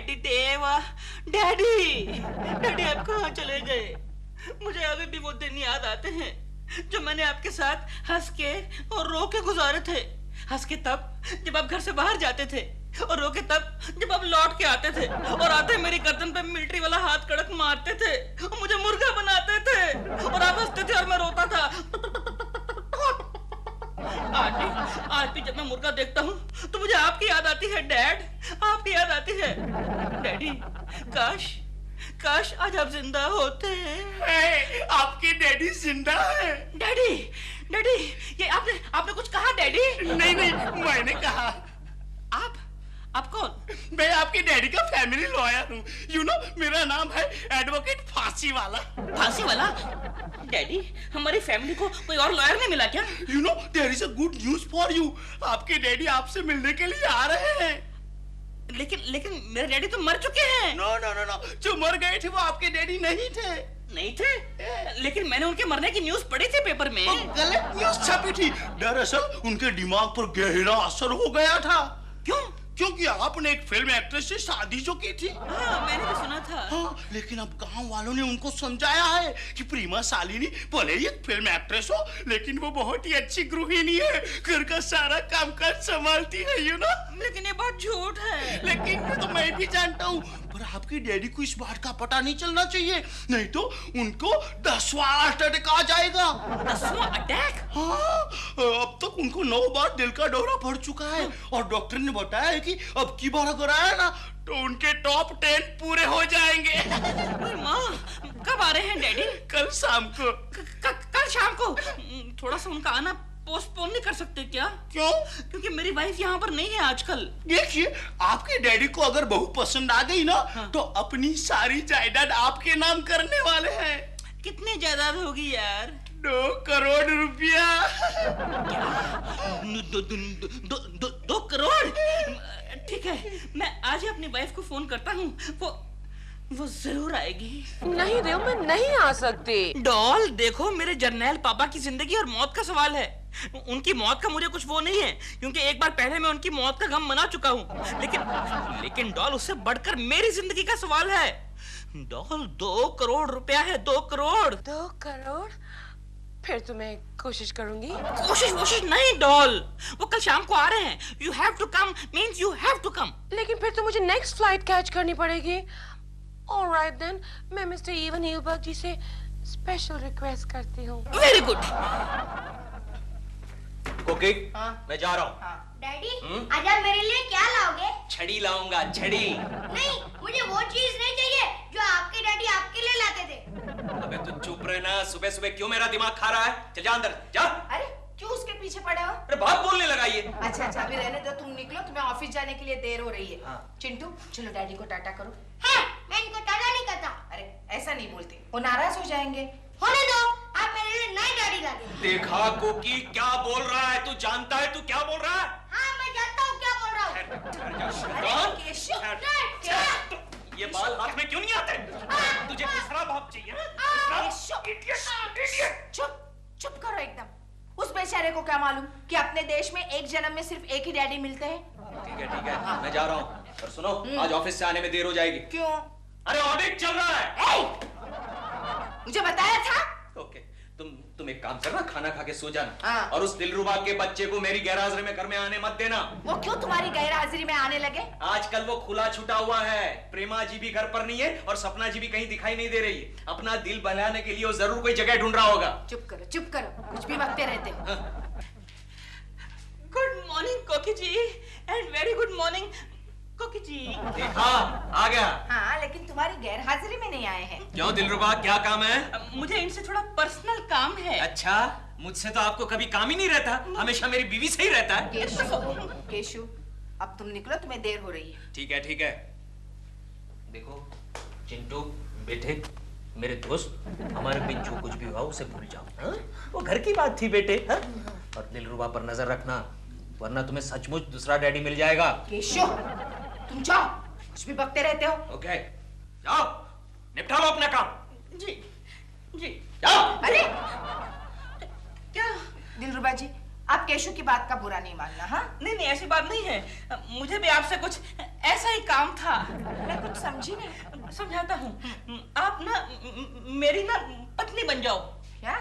Almighty देवा, daddy, daddy आप कहाँ चले गए? मुझे अभी भी वो दिन याद आते हैं जो मैंने आपके साथ हंस के और रो के गुजारे थे। हंस के तब जब आप घर से बाहर जाते थे, और रो के तब जब आप लौट के आते थे और आते मेरी गर्दन पे मिलिट्री वाला हाथ कड़क मारते थे और मुझे मुर्गा बनाते थे, और आप हंसते थे और मैं रोता था। आज भी जब मैं मुर्गा देखता हूँ तो मुझे आपकी याद आती है डैड, आपकी याद आती है। डैडी, काश आज आप जिंदा होते। आपके डैडी जिंदा है। डैडी, ये आपने कुछ कहा डैडी? नहीं, मैंने कहा। आप कौन? मैं आपके डैडी का फैमिली लॉयर हूँ। यू नो, मेरा नाम है एडवोकेट फांसी वाला। फांसी वाला? डैडी, हमारी फैमिली को कोई और लॉयर नहीं मिला क्या? You know, there is a good news for you. आपके डैडी आपसे मिलने के लिए आ रहे हैं। लेकिन मेरे डैडी तो मर चुके हैं। नो, जो मर गए थे वो आपके डैडी नहीं थे। लेकिन मैंने उनके मरने की न्यूज पढ़ी थी पेपर में। गलत न्यूज छपी थी। दरअसल उनके दिमाग पर गहरा असर हो गया था। क्यों? क्योंकि आपने एक फिल्म एक्ट्रेस से शादी जो की थी। हाँ, मैंने भी सुना था। हाँ, लेकिन अब गांव वालों ने उनको समझाया है कि प्रीमा सालिनी भले ही एक फिल्म एक्ट्रेस हो, लेकिन वो बहुत ही अच्छी गृहिणी है, घर का सारा कामकाज संभालती है, यू नो। लेकिन ये बात झूठ है। लेकिन तो मैं भी जानता हूँ, पर आपके डैडी को इस बात का पता नहीं चलना चाहिए, नहीं तो उनको 10वां हार्ट अटैक आ जाएगा। 10वां अटैक? हाँ, अब तक उनको 9 बार दिल का दौरा पड़ चुका है, और डॉक्टर ने बताया है कि अब की बार अगर आया ना तो उनके टॉप 10 पूरे हो जाएंगे। माँ, कब आ रहे हैं डैडी? कल शाम को। कल शाम को? थोड़ा सा उनका आना पोस्टपोन नहीं कर सकते क्या? क्यों? क्योंकि मेरी वाइफ यहाँ पर नहीं है आजकल। देखिए, आपके डैडी को अगर बहू पसंद आ गई ना, हाँ। तो अपनी सारी जायदाद आपके नाम करने वाले हैं। कितनी जायदाद होगी यार? 2 करोड़ रुपया। 2 करोड़? ठीक है, मैं आज ही अपनी वाइफ को फोन करता हूँ, वो जरूर आएगी। नहीं देव, मैं नहीं आ सकती। डॉल, देखो मेरे जर्नैल पापा की जिंदगी और मौत का सवाल है। उनकी मौत का मुझे कुछ वो नहीं है, क्योंकि एक बार पहले मैं उनकी मौत का गम मना चुका हूँ। लेकिन डॉल, उससे बढ़कर मेरी जिंदगी का सवाल है। डॉल, 2 करोड़ रुपया है, 2 करोड़। 2 करोड़? फिर तो मैं कोशिश करूंगी। कोशिश नहीं डॉल, वो कल शाम को आ रहे हैं। You have to come means you have to come। लेकिन फिर तो मुझे नेक्स्ट फ्लाइट कैच करनी पड़ेगी। ऑलराइट देन, मैं मिस्टर इवन हीलबर्ग जी से स्पेशल रिक्वेस्ट करती हूँ। Very good. ओके, मैं जा रहा हूँ। डैडी, आज आप मेरे लिए क्या लाओगे? छड़ी लाऊंगा, छड़ी। नहीं, मुझे वो चीज नहीं चाहिए जो आपके डैडी आपके लिए लाते थे। अबे तू चुप रहना, सुबह सुबह क्यों मेरा दिमाग खा रहा है? चल जा अंदर, जा। अरे क्यों उसके पीछे पड़े हो? अरे बात बोलने लगा ये। अच्छा, अभी रहने दो, तुम निकलो, तुम्हें ऑफिस जाने के लिए देर हो रही है। हाँ। चिंटू, चलो डैडी को टाटा करो। हाँ, मैं इनको टाटा नहीं करता। अरे ऐसा नहीं बोलते, वो नाराज हो जाएंगे। होने दो, आप मेरे लिए नए डैडी ला दे। देखा कोकी क्या बोल रहा है? तू जानता है तू क्या बोल रहा है? हाँ, मैं जानता हूँ क्या बोल रहा हूँ। अरे केशव, क्या? ये बाल हाथ में क्यों नहीं आते? तुझे दूसरा बाप चाहिए ना? केशव, इडियट। चुप करो एकदम। उस बेचारे को क्या मालूम कि अपने देश में एक जन्म में सिर्फ एक ही डैडी मिलते हैं। ठीक है, मैं जा रहा हूँ। और सुनो, आज ऑफिस से आने में देर हो जाएगी। क्यों? अरे ऑडिट चल रहा है। मुझे बताया था। ओके, तुम एक काम करना, खाना खा के सो जाना। हाँ। और उस दिलरुबा के बच्चे को मेरी गैरहाजिरी में घर में आने मत देना। वो क्यों तुम्हारी गैर हाजिरी में आने लगे? आजकल वो खुला छुटा हुआ है। प्रेमा जी भी घर पर नहीं है और सपना जी भी कहीं दिखाई नहीं दे रही है। अपना दिल बहलाने के लिए वो जरूर कोई जगह ढूंढ रहा होगा। चुप करो, कुछ भी बकते रहते हो। गुड मॉर्निंग कोकी जी, एंड वेरी गुड मॉर्निंग कोकी जी। देखा, आ गया। हाँ, लेकिन तुम्हारी गैर हाजिरी में नहीं आए हैं। क्यों दिलरुबा, क्या काम है? मुझे इनसे थोड़ा पर्सनल काम है। अच्छा, मुझसे तो आपको कभी काम ही नहीं रहता, हमेशा मेरी बीवी से ही रहता है। केशु, अब तुम निकलो, तुम्हें देर हो रही है। ठीक है। देखो चिंटू बेटे, मेरे दोस्त, हमारे बीच जो कुछ भी हुआ उसे भूल जाओ। हाँ? वो घर की बात थी बेटे। हाँ? और दिलरुबा पर नजर रखना, वरना तुम्हें सचमुच दूसरा डैडी मिल जाएगा। केशु, तुम जाओ, कुछ भी बकते रहते हो। ओके, जाओ, निपटा लो अपना काम। जी जाओ। अरे क्या? दिलरुबा जी, आप केशु की बात का बुरा नहीं मानना। हाँ, नहीं, ऐसी बात नहीं है। मुझे भी आपसे कुछ ऐसा ही काम था। मैं कुछ समझी नहीं। समझाता हूँ। आप ना मेरी ना पत्नी बन जाओ। क्या?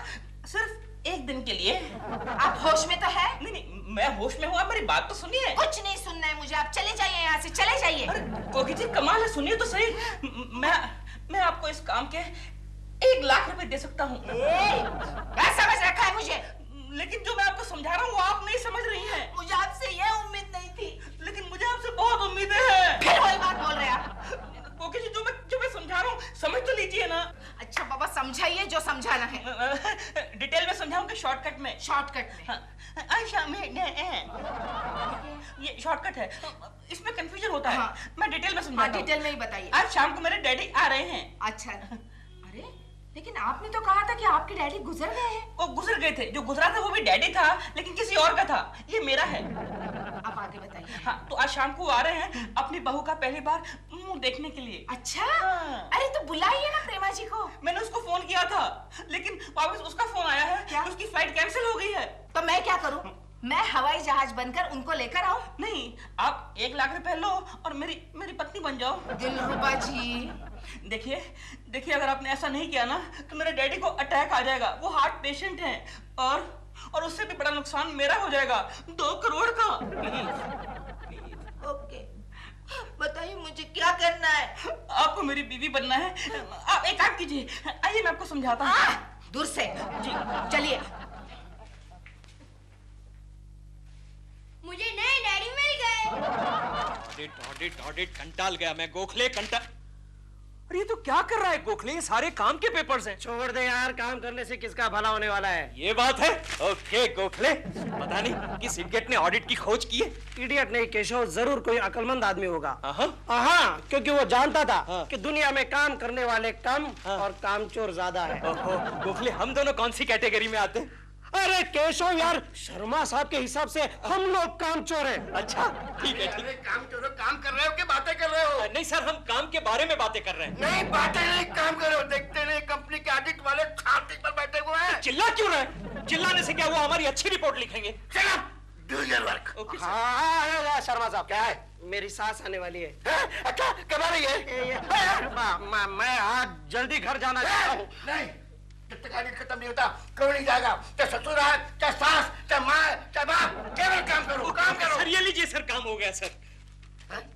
सिर्फ एक दिन के लिए। आप होश में तो है? नहीं नहीं, मैं होश में हूँ, आप मेरी बात तो सुनिए। कुछ नहीं सुनना है मुझे, आप चले जाइए यहाँ से, चले जाइए। अरे कोकी जी कमाल है, सुनिए तो सही। मैं आपको इस काम के 1 लाख रुपए दे सकता हूँ। क्या समझ रखा है मुझे? लेकिन जो मैं आपको समझा रहा हूँ वो आप नहीं समझ रही हैं। मुझे आपसे ये उम्मीद नहीं थी। लेकिन मुझे आपसे बहुत उम्मीदें हैं। फिर वही बात बोल रहे हैं। कोकी जी जो मैं समझा रहा हूँ समझ तो लीजिए ना। अच्छा बाबा समझाइए जो समझाना है। डिटेल में समझाऊं कि शॉर्टकट में? शॉर्टकट में। हाँ, आयशा में ये शॉर्टकट है, इसमें कंफ्यूजन होता है। हाँ। मैं डिटेल में समझाता हूं। डिटेल में ही बताइए। आज शाम को मेरे डैडी आ रहे हैं। अच्छा। अरे लेकिन आपने तो कहा था कि आपके डैडी गुजर गए हैं। वो गुजर गए थे, जो गुजरा था वो भी डैडी था, लेकिन किसी और का था। ये मेरा है। आप आगे बताइए। हाँ, तो आज शाम को आ रहे हैं अपनी बहू का पहली बार मुंह देखने के लिए। अच्छा। हाँ। अरे तो बुलाइए ना प्रेमा जी को। मैंने उसको फोन किया था, लेकिन वापस उसका फोन आया है। क्या? उसकी फ्लाइट कैंसिल हो गई है। तो मैं क्या करूं? मैं हवाई जहाज बनकर उनको लेकर आऊं? नहीं, आप 1 लाख रुपए लो और मेरी पत्नी बन जाओ। दिलरुबा जी। देखिए अगर आपने ऐसा नहीं किया ना तो मेरे डैडी को अटैक आ जाएगा। वो हार्ट पेशेंट हैं और उससे भी बड़ा नुकसान मेरा हो जाएगा, 2 करोड़ का। ओके, बताइए मुझे क्या करना है? आपको मेरी बीवी बनना है। आप एक काम कीजिए, आइए मैं आपको समझाता हूँ। दूर से जी चलिए। मुझे नए डैडी मिल गए। ऑडिट कंटाल गया मैं। गोखले कंटाल। अरे ये तो क्या कर रहा है गोखले? ये सारे काम के पेपर्स हैं। छोड़ दे यार, काम करने से किसका भला होने वाला है? ये बात है। ओके गोखले, पता नहीं किस इडियट ने ऑडिट की खोज की है। इडियट नहीं केशव, जरूर कोई अक्लमंद आदमी होगा। हाँ, क्योंकि वो जानता था हाँ। कि दुनिया में काम करने वाले कम और कामचोर ज्यादा है। गोखले हम दोनों कौन सी कैटेगरी में आते हैं? अरे केशव यार, शर्मा साहब के हिसाब से हम लोग कामचोर हैं। अच्छा ठीक है ठीक है। काम चोरों, काम कर रहे हो कि बातें कर रहे हो? नहीं सर, हम काम के बारे में बातें कर रहे हैं। नहीं बातें नहीं, काम करो। देखते नहीं कंपनी के ऑडिट वाले छाती पर बैठे हुए हैं। चिल्ला क्यों रहे? चिल्लाने से क्या हुआ? हमारी अच्छी रिपोर्ट लिखेंगे। चलो do your work. Okay sir. हाँ शर्मा साहब, क्या है? मेरी सास आने वाली है। अच्छा कब आ रही है? मैं आज जल्दी घर जाना चाहता हूँ। नहीं, जब तक ऑडिट खत्म नहीं होता कोई नहीं जाएगा। चाहे ससुर है, चाहे सास, चाहे माँ, चाहे बाप, केवल काम करो, काम करो। सर ये लीजिए सर, काम हो गया सर।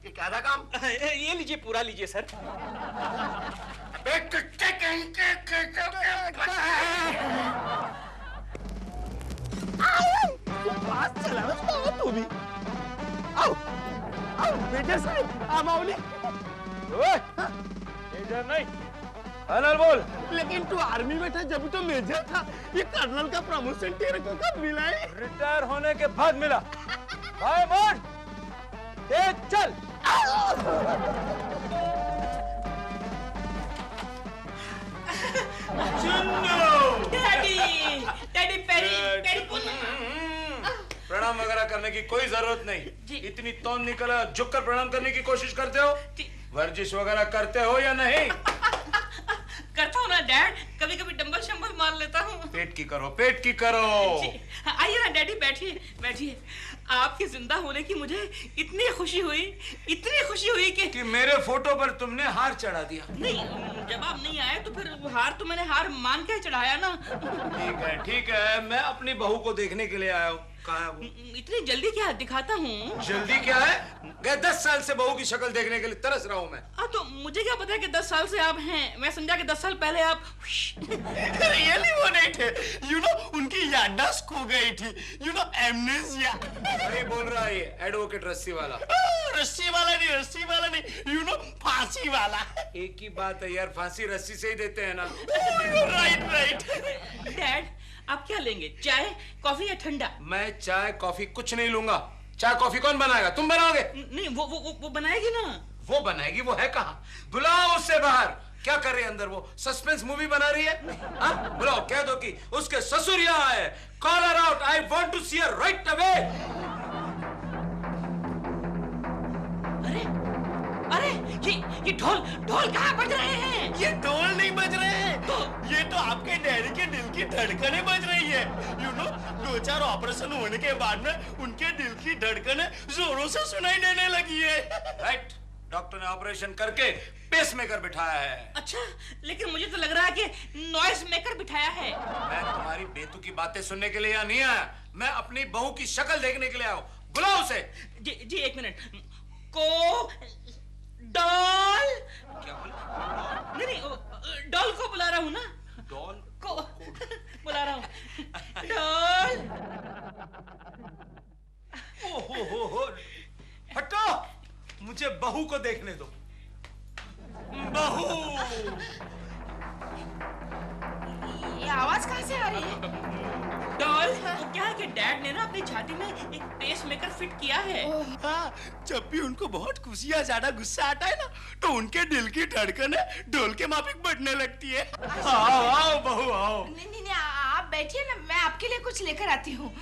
ये क्या था काम? ये लीजिए, पूरा लीजिए सर। तू भी आओ आओ मेजर साहब, मामूली मेजर नहीं, कर्नल बोल। लेकिन तू आर्मी में था जब तो मेजर था। ये कर्नल का प्रमोशन तेरे को कब मिला है? रिटायर होने के बाद मिला। भाई मोड़, तेज चल। डैडी पेरी प्रणाम वगैरह करने की कोई जरूरत नहीं। इतनी तौन निकला, झुककर प्रणाम करने की कोशिश करते हो? वर्जिश वगैरह करते हो या नहीं? करता हूँ ना डैड, कभी कभी डंबल शंबल मार लेता हूँ। पेट की करो, पेट की करो। आइए ना डैडी, बैठिए बैठिए। आपके जिंदा होने की मुझे इतनी खुशी हुई कि मेरे फोटो पर तुमने हार चढ़ा दिया। नहीं, जब आप नहीं आए तो फिर हार तो मैंने हार मान के चढ़ाया ना। ठीक है, मैं अपनी बहू को देखने के लिए आया हूँ। कहाँ है वो? इतनी जल्दी क्या दिखाता हूँ? जल्दी क्या है? गए 10 साल से बहू की शक्ल देखने के लिए तरस रहा हूँ मैं। तो मुझे क्या पता है कि 10 साल से आप हैं। मैं समझा कि 10 साल पहले आप रियली वो नहीं थे। यू नो उनकी याददाश्त खो गई थी। You know amnesia. सही बोल रहा है ये एडवोकेट रस्सी वाला। रस्सी वाला नहीं, यू नो फांसी वाला। एक ही बात है यार, फांसी रस्सी से ही देते हैं ना। राइट। डैड आप क्या लेंगे, चाय कॉफी या ठंडा? मैं चाय कॉफी कुछ नहीं लूंगा। चाय कॉफी कौन बनाएगा? तुम बनाओगे? नहीं, वो बनाएगी ना। वो बनाएगी? वो है कहाँ? बुलाओ उससे बाहर। क्या कर रही है अंदर? वो सस्पेंस मूवी बना रही है। हाँ बुलाओ, कह दो कि उसके ससुर यहाँ है। Call her out, I want to see her right away. अरे ये ढोल कहाँ बज रहे हैं? ये ढोल नहीं बज रहे हैं, ये तो आपके डैडी के दिल की धड़कनें बज रही है। यू नो 2-4 ऑपरेशन होने के बाद में उनके दिल की धड़कनें जोरों से सुनाई देने लगी है। राइट, डॉक्टर ने ऑपरेशन करके पेसमेकर बिठाया है। अच्छा, लेकिन मुझे तो लग रहा है कि नॉइस मेकर बिठाया है। मैं तुम्हारी बेतु की बातें सुनने के लिए यहाँ नहीं आया, मैं अपनी बहू की शक्ल देखने के लिए आया हूँ। बुलाओ उसे। जी एक मिनट। को डॉल। क्या बोला? नहीं, डॉल को बुला रहा हूँ ना। डॉल को बुला रहा हूँ। डॉल। हो हटो, मुझे बहू को देखने दो। बहू। ये आवाज कहाँ से आ रही है? डॉल, वो क्या है कि डैड ने ना अपनी छाती में एक पेस मेकर फिट किया है। हाँ, जब भी उनको बहुत खुशी या ज्यादा गुस्सा आता है ना, तो उनके दिल की धड़कनें ढोल के माफिक बढ़ने लगती है। आओ आओ बहू आओ। नहीं, आप बैठिए ना, मैं आपके लिए कुछ लेकर आती हूँ।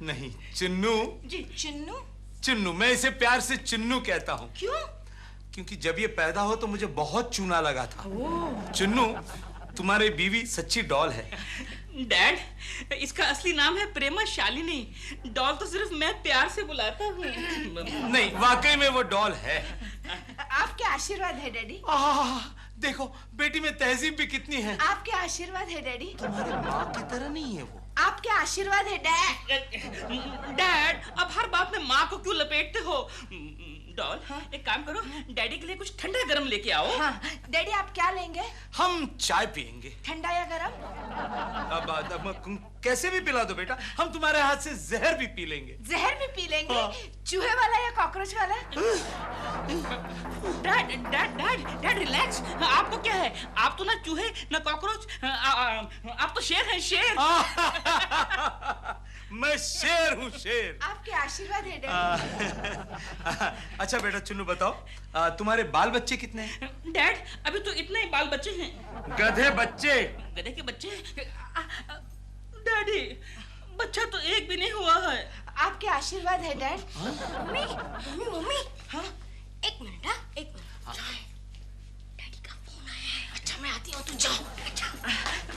नहीं, चिन्नू। जी, चिन्नू? चिन्नू, मैं इसे प्यार से चिन्नू कहता हूँ। क्यों? क्योंकि जब ये पैदा हो तो मुझे बहुत चूना लगा था। चिन्नू, तुम्हारी बीवी सच्ची डॉल है। डैड, इसका असली नाम है प्रेमा शालिनी। डॉल तो सिर्फ मैं प्यार से बुलाता हूँ। नहीं, वाकई में वो डॉल है। आपके आशीर्वाद है डैडी। देखो बेटी में तहजीब भी कितनी है। आपके आशीर्वाद है डैडी। तुम्हारी माँ की तरह नहीं है वो। आपके आशीर्वाद है डैड। डैड, अब हर बात में माँ को क्यों लपेटते हो? डॉल, एक काम करो, डैडी के लिए कुछ ठंडा गरम लेके आओ। हाँ, डैडी आप क्या लेंगे? हम चाय पियेंगे। ठंडा या गरम? अब कैसे भी पिला दो बेटा, हम तुम्हारे हाथ से जहर भी पी लेंगे। जहर भी पी लेंगे? चूहे वाला या कॉकरोच वाला? Dad relax. आपको क्या है? आप तो ना चूहे ना कॉकरोच, आप तो शेर हैं, शेर। मैं शेर हूँ, शेर। आपके आशीर्वाद है डैड। अच्छा बेटा चुन्नू बताओ, तुम्हारे बाल बच्चे कितने हैं? डैड, अभी तो इतने ही बाल बच्चे हैं। गधे बच्चे। गधे के बच्चे? डैडी, बच्चा तो एक भी नहीं हुआ है। आपके आशीर्वाद है डैड। मम्मी। हाँ, एक मिनट। हाँ, एक मिनट। डैडी का फोन आया है। अच्छा, मैं आती हूँ, तुम जाओ।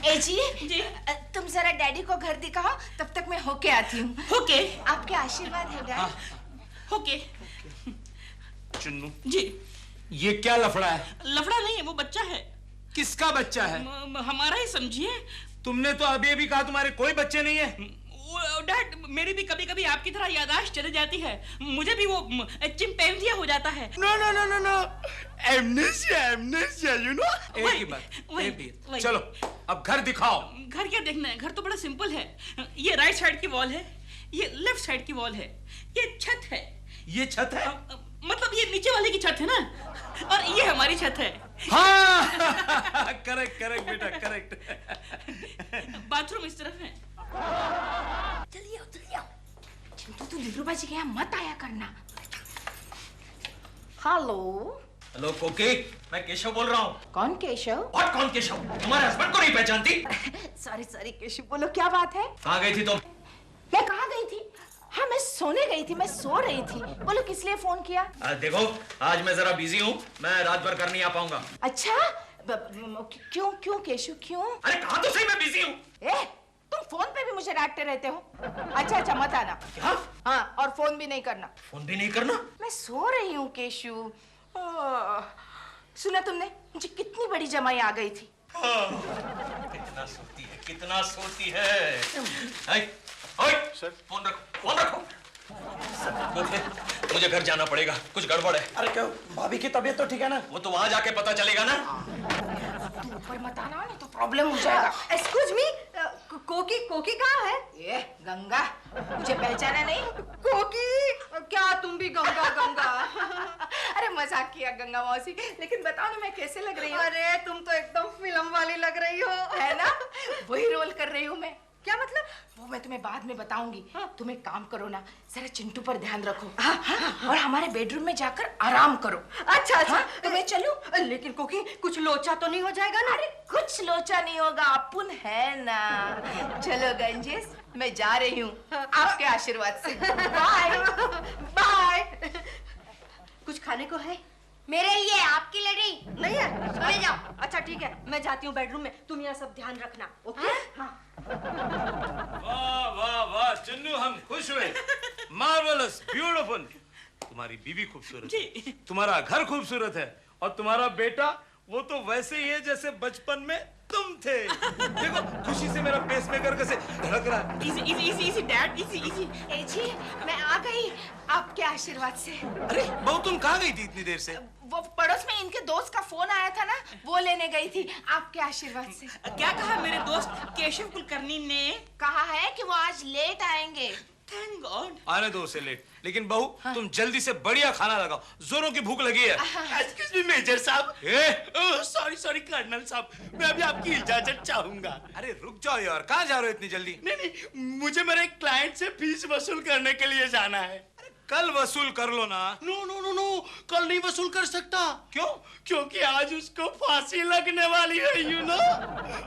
ए जी, तुम जरा डैडी को घर दिखाओ, तब तक मैं होके आती हूँ। होके? आपके आशीर्वाद है डैड। होके। चुन्नू जी। ये क्या लफड़ा है? लफड़ा नहीं है, वो बच्चा है। किसका बच्चा है? हमारा ही समझिए। तुमने तो अभी कहा तुम्हारे कोई बच्चे नहीं है। डैड, मेरी भी कभी कभी आपकी तरह याददाश्त चली जाती है। मुझे भी वो चिंपैंजिया हो जाता है। No, amnesia, you know. एक ही बात। चलो अब घर दिखाओ। घर क्या देखना है? घर तो बड़ा सिंपल है। ये राइट साइड की वॉल है, ये लेफ्ट साइड की वॉल है, ये छत है। ये छत है? मतलब ये नीचे वाले की छत है ना, और ये हमारी छत है। हाँ करेक्ट बेटा, करेक्ट। बाथरूम इस तरफ है। जल्दी आओ। चिंटू, तू दिलरुबा जी के यहाँ मत आया करना। हेलो कोकी, मैं केशव बोल रहा हूँ। कौन केशव? और कौन केशव? तुम्हारे हस्बैंड को नहीं पहचानती? सॉरी केशव, बोलो क्या बात है? कहाँ गई थी तुम? मैं कहाँ गई थी? हाँ, मैं सोने गई थी, मैं सो रही थी। बोलो किस लिए फोन किया? देखो, आज मैं जरा बिजी हूँ, मैं रात भर कर नहीं आ पाऊंगा। अच्छा, क्यों केशव, क्यों? अरे कहा तो सही, मैं बिजी हूँ। तुम फोन पे भी मुझे डांटते रहते हो। अच्छा, मत आना। क्या? हाँ, और फोन भी नहीं करना। फोन भी नहीं करना? मैं सो रही हूँ केशव। सुना तुमने, मुझे कितनी बड़ी जमाई आ गई थी। कितना सोती है। सर, फोन रखो। मुझे घर जाना पड़ेगा, कुछ गड़बड़ है। अरे क्यों? भाभी की तबीयत तो ठीक है ना? वो तो वहां जाके पता चलेगा ना। तुम ऊपर मत आना, नहीं तो प्रॉब्लम हो जाएगा। एक्सक्यूज मी, कोकी कहाँ है? ये गंगा, मुझे पहचाना नहीं? कोकी, क्या तुम भी गंगा? अरे मजाक किया गंगा मौसी, लेकिन बताओ ना मैं कैसे लग रही हूँ? अरे तुम तो एकदम फिल्म वाली लग रही हो। है ना? वही रोल कर रही हूँ मैं। क्या मतलब? वो मैं तुम्हें बाद में बताऊंगी। तुम एक काम करो ना, जरा चिंटू पर ध्यान रखो। और हमारे बेडरूम में जाकर आराम करो। अच्छा, तो मैं चलूं? लेकिन कोकी, कुछ लोचा तो नहीं हो जाएगा ना? अरे कुछ लोचा नहीं होगा, अपुन है ना। चलो गंजेस, मैं जा रही हूँ आपके आशीर्वाद से। बाय। कुछ खाने को है? मेरे लिए, आपकी लड़ी नहीं है? ले जाओ। अच्छा ठीक है, मैं जाती हूँ बेडरूम में, तुम यहाँ सब ध्यान रखना। ओके? हाँ। वाह चुन्नू, हम खुश हुए। Marvellous, beautiful. तुम्हारी बीवी खूबसूरत जी। है, तुम्हारा घर खूबसूरत है, और तुम्हारा बेटा वो तो वैसे ही है जैसे बचपन में तुम थे। देखो खुशी से मेरा पेसमेकर कैसे धड़क रहा है। Easy easy easy easy dad, easy easy. ए जी, मैं आ गई आपके आशीर्वाद से। अरे बहू तुम कहाँ गई थी इतनी देर से? वो पड़ोस में इनके दोस्त का फोन आया था ना, वो लेने गई थी आपके आशीर्वाद से। क्या कहा मेरे दोस्त केशव कुलकर्णी ने? कहा है कि वो आज लेट आएंगे। Thank God. आने दो उसे लेट, लेकिन बहू तुम जल्दी से बढ़िया खाना लगाओ, जोरों की भूख लगी है। एक्सक्यूज मी मेजर साहब। सॉरी सॉरी कर्नल साहब, मैं अभी आपकी इजाजत चाहूंगा। अरे रुक जाओ यार, कहाँ जा रहे हो इतनी जल्दी? नहीं, मुझे मेरे क्लाइंट से फीस वसूल करने के लिए जाना है। कल वसूल कर लो ना। नो, कल नहीं वसूल कर सकता। क्यों? क्योंकि आज उसको फांसी लगने वाली है, यू नो,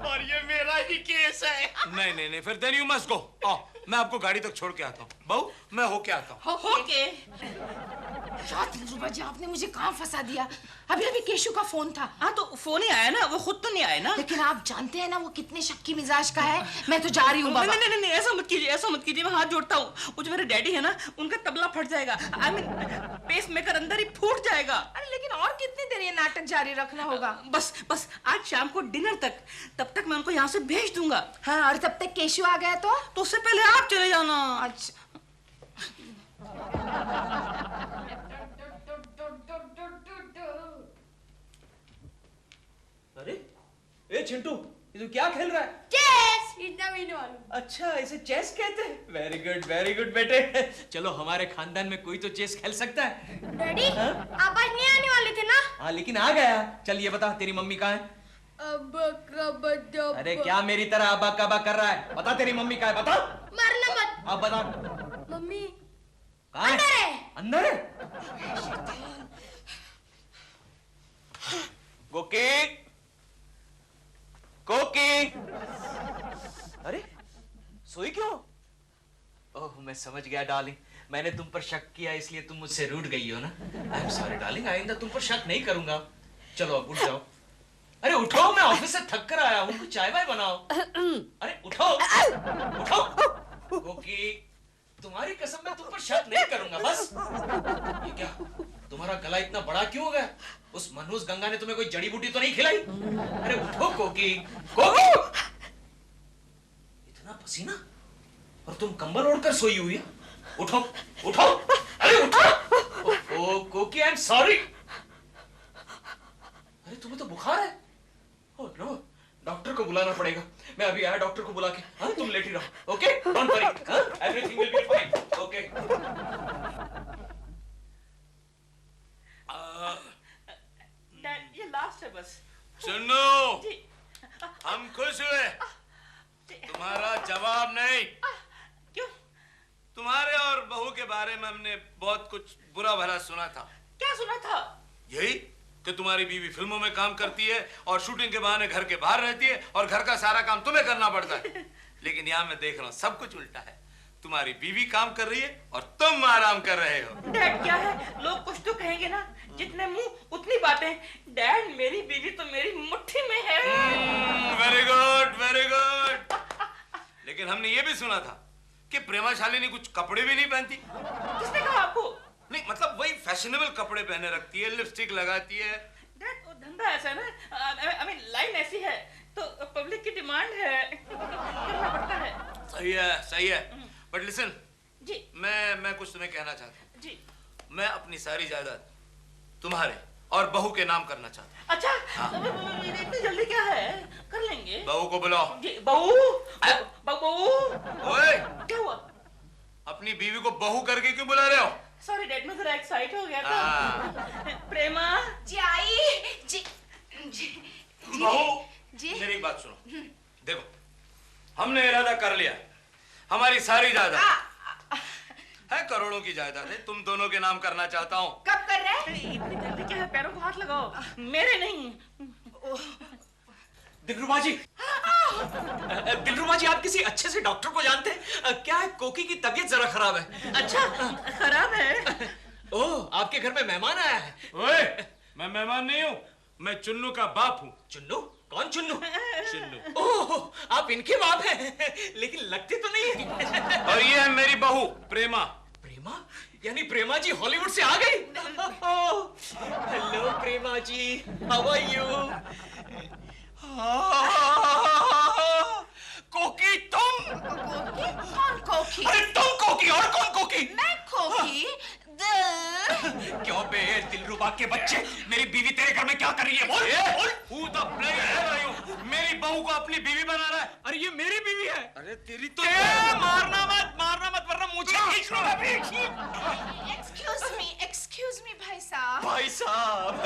और ये मेरा ही केस है। नहीं, फिर देन यू मस्ट गो। आओ, मैं आपको गाड़ी तक छोड़ के आता हूँ। बहू मैं होके आता हूँ। ओके। दिलरुबा जी, आपने मुझे कहाँ फंसा दिया? अभी अभी केशु का फोन था। हाँ तो फोन ही आया ना, वो खुद तो नहीं आया ना। लेकिन आप जानते हैं ना वो कितने शक्की मिजाज का है। मैं तो जा रही हूँ बाबा। नहीं, ऐसा मत कीजिए, ऐसा मत कीजिए, मैं हाथ जोड़ता हूँ। वो जो मेरे डैडी है ना, उनका तबला फट जाएगा। आई मीन पेसमेकर अंदर ही फूट जाएगा। अरे लेकिन और कितनी देर ये नाटक जारी रखना होगा? बस आज शाम को डिनर तक, तब तक मैं उनको यहाँ से भेज दूंगा। हाँ, और तब तक केशु आ गया तो उससे पहले आप चले जाना। अच्छा। अरे ए चिंटू, ये तू क्या खेल रहा है? चेस इतना भी नहीं मालूम। अच्छा इसे चेस कहते हैं? वेरी गुड बेटे। चलो हमारे खानदान में कोई तो चेस खेल सकता है। डैडी आप आज नहीं आने वाले थे ना? हाँ लेकिन आ गया। चल ये बता तेरी मम्मी कहाँ है? अरे क्या मेरी तरह अबा कबा कर रहा है? बता तेरी मम्मी कहाँ है, बता। मरना मत। अब बता। मम्मी कहाँ है? अंदर है। अंदर है? कोकी, अरे सोई क्यों? ओह मैं समझ गया डार्लिंग, मैंने तुम पर शक किया इसलिए तुम मुझसे रूठ गई हो ना। आई एम सॉरी डार्लिंग, आइंदा तुम पर शक नहीं करूंगा। चलो अब उठ जाओ। अरे उठो, मैं ऑफिस से थक कर आया हूँ, कुछ चाय वाय बनाओ। अरे उठो उठो। कोकी तुम्हारी कसम मैं तुम पर शक नहीं करूंगा बस। ये क्या तुम्हारा गला इतना बड़ा क्यों हो गया? उस मनहूस गंगा ने तुम्हें कोई जड़ी बूटी तो नहीं खिलाई? अरे उठो कोकी, कोकी। इतना पसीना और तुम कंबल ओढ़कर सोई हुई है। उठो उठो, अरे उठो। ओ कोकी आई एम सॉरी। अरे तुम्हें तो बुखार है। ओह नो, डॉक्टर को बुलाना पड़ेगा। मैं अभी आया डॉक्टर को बुला के। हाँ तुम लेटी रहो, okay? Don't worry, everything will be fine, okay? Dad ये लास्ट है बस। सुनो, जी। हम खुश हुए, तुम्हारा जवाब नहीं। क्यों? तुम्हारे और बहू के बारे में हमने बहुत कुछ बुरा भला सुना था। क्या सुना था? यही कि तुम्हारी बीवी फिल्मों में काम करती है और शूटिंग के बहाने घर के बाहर रहती है और घर का सारा काम तुम्हें करना पड़ता है। लेकिन यहाँ मैं देख रहा हूँ सब कुछ उल्टा है। तुम्हारी बीवी काम कर रही है और तुम आराम कर रहे हो। डैड क्या है, लोग कुछ तो कहेंगे ना, जितने मुंह उतनी बातें। डैड मेरी बीवी तो मेरी मुट्ठी में है। Very good, very good. लेकिन हमने ये भी सुना था कि प्रेमा शालिनी कुछ कपड़े भी नहीं पहनती। किसने कहा आपको? नहीं मतलब वही फैशनेबल कपड़े पहने रखती है, लिपस्टिक लगाती है। डैड वो धंधा ऐसा है ना, आई मीन लाइन ऐसी है तो पब्लिक की डिमांड है, करना पड़ता है। सही है। बट लिसन जी। मैं कुछ तुम्हें कहना चाहता हूँ। जी। मैं अपनी सारी जायदाद तुम्हारे और बहू के नाम करना चाहता हूँ। अच्छा इतनी जल्दी क्या है, कर लेंगे। बहू को बुलाओ। जी बहू, बहू। ओए, क्या हुआ? अपनी बीवी को बहू करके क्यों बुला रहे हो? सॉरी डैड, मैं जरा एक्साइट हो गया था। प्रेमा जी आई जी जी बहू जी। मेरी एक बात सुनो। देखो हमने इरादा कर लिया, हमारी सारी जायदाद है, करोड़ों की जायदाद है, तुम दोनों के नाम करना चाहता हूँ। कब कर रहे हैं? इतनी जल्दी क्या है, पैरों को हाथ लगाओ, मेरे नहीं। दिलरुबा जी, दिलरुबा जी आप किसी अच्छे से डॉक्टर को जानते हैं क्या? है कोकी की तबीयत जरा खराब है। अच्छा खराब है? ओह आपके घर में मेहमान आया है। ओए, मैं मेहमान नहीं हूँ, मैं चुन्नू का बाप हूँ। चुन्नू? कौन चुन्नू? चुन्नू। ओह आप इनके बाप हैं, लेकिन लगते तो नहीं है। और ये है मेरी बहू प्रेमा। प्रेमा? यानी प्रेमा जी हॉलीवुड से आ गई? Hello Prema ji, how are you? कोकी तुम? कोकी? कौन कोकी? अरे तुम कोकी, और कौन कोकी? मैं कोकी? क्यों बे दिलरुबा के बच्चे, मेरी बीवी तेरे घर में क्या कर रही है? बोल बोल। Who the bloody hell are you? मेरी बहू को अपनी बीवी बना रहा है। अरे ये मेरी बीवी है। अरे तेरी तो मारना मत वरना मुझे खींच लो अभी। एक्सक्यूज मी भाई साहब। भाई साहब,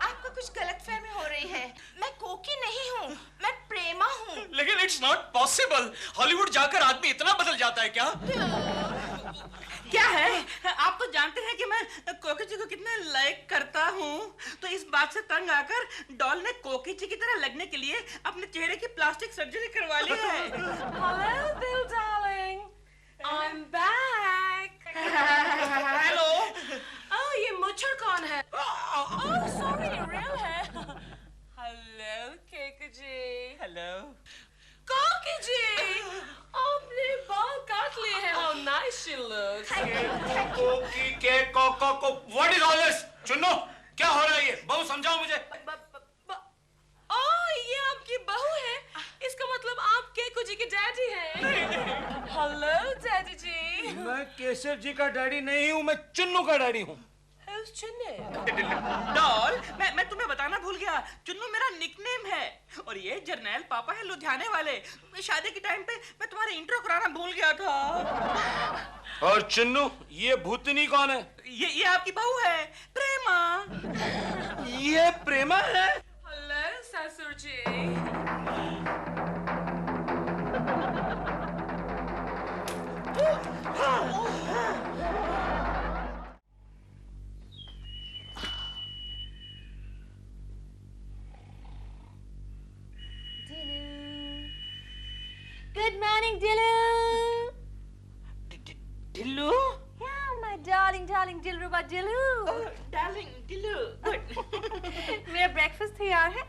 आपको कुछ गलतफहमी हो रही है। मैं कोकी नहीं हूँ, मैं प्रेमा हूँ। लेकिन इट्स नॉट पॉसिबल। हॉलीवुड जाकर आदमी इतना बदल जाता है क्या? क्या है, आप तो जानते हैं कि मैं कोकी जी को कितना लाइक करता हूँ, तो इस बात से तंग आकर डॉल ने कोकी जी की तरह लगने के लिए अपने चेहरे की प्लास्टिक सर्जरी करवा ली है। Hello, Bill darling. I'm back. Hello. Oh, ये मुच्छर कौन है? Oh, sorry, real है। Hello, केक जी। हेलो। कोकी जी, आपने बाल काट लिए हैं। How nice she looks. कोकी के को व्हाट इज ऑल दिस? चुन्नो, क्या हो रहा है ये? बहू समझाओ मुझे। ओह, ये आपकी बहू है। इसका मतलब आप केकू जी के डैडी हैं। हेलो डैडी जी। मैं केशव जी का डैडी नहीं हूँ, मैं चुन्नू का डैडी हूँ। Who's Chinnu? डॉल, मैं तुम्हें बताना भूल गया, चुन्नू मेरा निकनेम है और ये जर्नैल पापा है लुधियाने वाले। शादी के टाइम पे मैं तुम्हारे इंट्रो कराना भूल गया था। और चुन्नू, ये भूतनी कौन है? ये आपकी बहू है, प्रेमा। ये प्रेमा है? हेलो ससुर जी। Good morning, Dillu. Dhillu? Yeah, my darling Dilruba Dillu. Darling Dhillu. मेरा ब्रेकफास्ट तैयार है?